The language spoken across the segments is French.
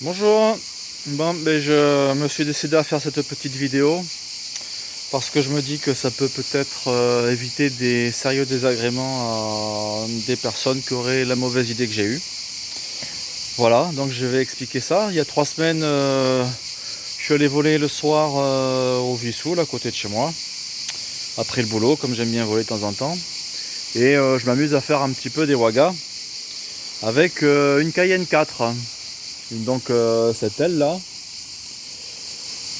Bonjour, je me suis décidé à faire cette petite vidéo parce que je me dis que ça peut peut-être éviter des sérieux désagréments à des personnes qui auraient la mauvaise idée que j'ai eue. Voilà, donc je vais expliquer ça. Il y a 3 semaines, je suis allé voler le soir au Vissou, à côté de chez moi, après le boulot, comme j'aime bien voler de temps en temps. Et je m'amuse à faire un petit peu des wagas avec une Cayenne 4. Donc cette aile là,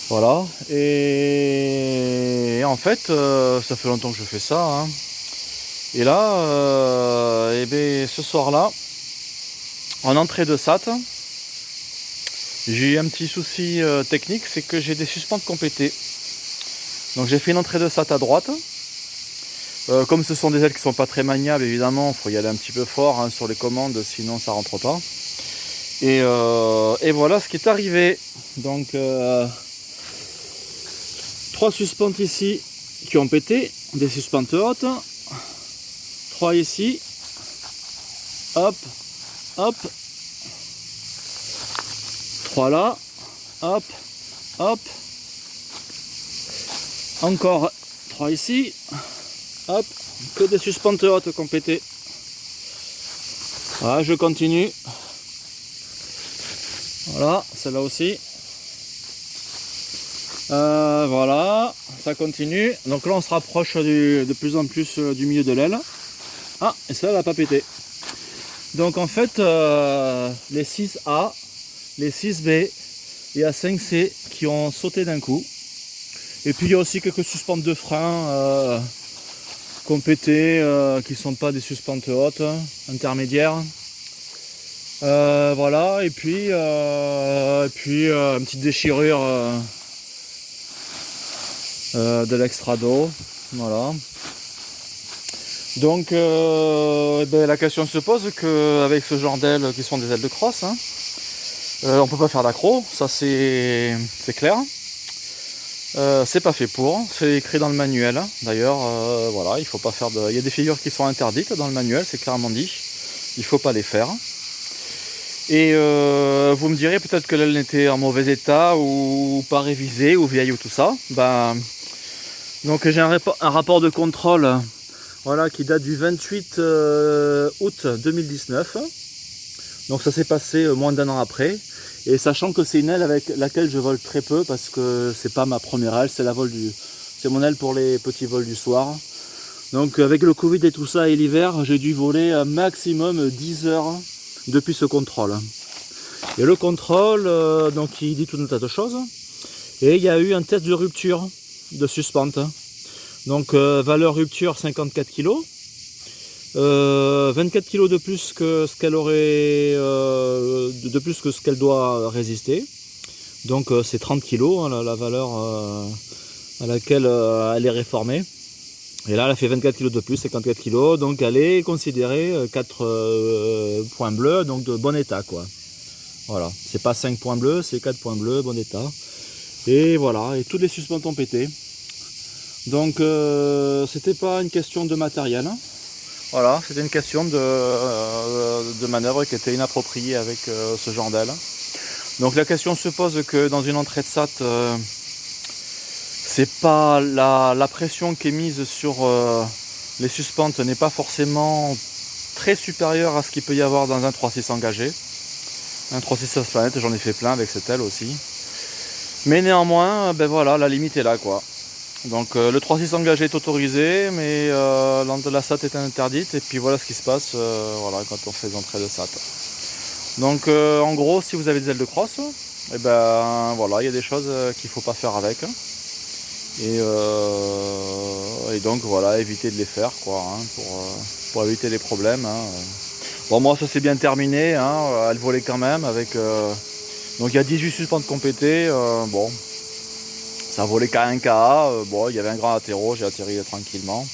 voilà. Et en fait, ça fait longtemps que je fais ça, hein. Et là, ce soir-là, en entrée de SAT, j'ai eu un petit souci technique, c'est que j'ai des suspentes complétées. Donc j'ai fait une entrée de SAT à droite. Comme ce sont des ailes qui sont pas très maniables, évidemment, il faut y aller un petit peu fort, hein, sur les commandes, sinon ça rentre pas. Et voilà ce qui est arrivé. Donc 3 suspentes ici qui ont pété, des suspentes hautes. 3 ici. Hop, hop. 3 là. Hop, hop. Encore 3 ici. Hop, que des suspentes hautes qui ont pété. Voilà, je continue. Voilà, celle-là aussi. Voilà, ça continue. Donc là, on se rapproche de plus en plus du milieu de l'aile. Ah, et ça, elle n'a pas pété. Donc en fait, les 6A, les 6B et la 5C qui ont sauté d'un coup. Et puis il y a aussi quelques suspentes de frein qui ont pété, qui ne sont pas des suspentes hautes, intermédiaires. Voilà, et puis une petite déchirure de l'extrado, voilà. Donc la question se pose qu'avec ce genre d'ailes qui sont des ailes de crosse, hein, on peut pas faire d'accro, ça c'est clair. C'est pas fait pour, c'est écrit dans le manuel, d'ailleurs, voilà, il faut pas faire de. Il y a des figures qui sont interdites dans le manuel, c'est clairement dit, il faut pas les faire. Et vous me direz peut-être que l'aile était en mauvais état ou pas révisée ou vieille ou tout ça. Donc j'ai un rapport de contrôle, voilà, qui date du 28 août 2019. Donc ça s'est passé moins d'1 an après. Et sachant que c'est une aile avec laquelle je vole très peu parce que c'est pas ma première aile, c'est mon aile pour les petits vols du soir. Donc avec le Covid et tout ça et l'hiver, j'ai dû voler un maximum 10 heures depuis ce contrôle. Et le contrôle, donc il dit tout un tas de choses. Et il y a eu un test de rupture de suspente. Donc valeur rupture 54 kg. 24 kg de plus que ce qu'elle aurait, de plus que ce qu'elle doit résister. Donc c'est 30 kg, hein, la valeur à laquelle elle est réformée. Et là, elle a fait 24 kg de plus, 54 kg, donc elle est considérée 4 points bleus, donc de bon état, quoi. Voilà, c'est pas 5 points bleus, c'est 4 points bleus, bon état. Et voilà, et toutes les suspentes ont pété. Donc c'était pas une question de matériel, hein. Voilà, c'était une question de manœuvre qui était inappropriée avec ce genre d'aile. Donc la question se pose que dans une entrée de SAT, c'est pas la pression qui est mise sur les suspentes n'est pas forcément très supérieure à ce qu'il peut y avoir dans un 3.6 engagé. Un 3.6 planète, j'en ai fait plein avec cette aile aussi. Mais néanmoins, voilà, la limite est là, quoi. Donc le 3.6 engagé est autorisé, mais la SAT est interdite. Et puis voilà ce qui se passe voilà, quand on fait des entrées de SAT. Donc en gros, si vous avez des ailes de crosse, voilà, il y a des choses qu'il ne faut pas faire avec. Et donc voilà, éviter de les faire, quoi, hein, pour éviter les problèmes, hein. Bon, moi ça s'est bien terminé, hein, elle volait quand même avec donc il y a 18 suspentes complétées, bon, ça volait qu'à 1 KA, bon, il y avait un grand atterro, j'ai atterri tranquillement,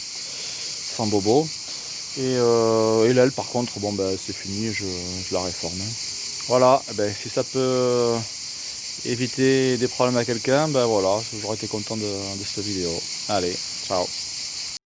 sans bobo. Et l'aile par contre, bon c'est fini, je la réforme, hein. Voilà, si ça peut éviter des problèmes à quelqu'un, voilà, j'aurais été content de cette vidéo. Allez, ciao.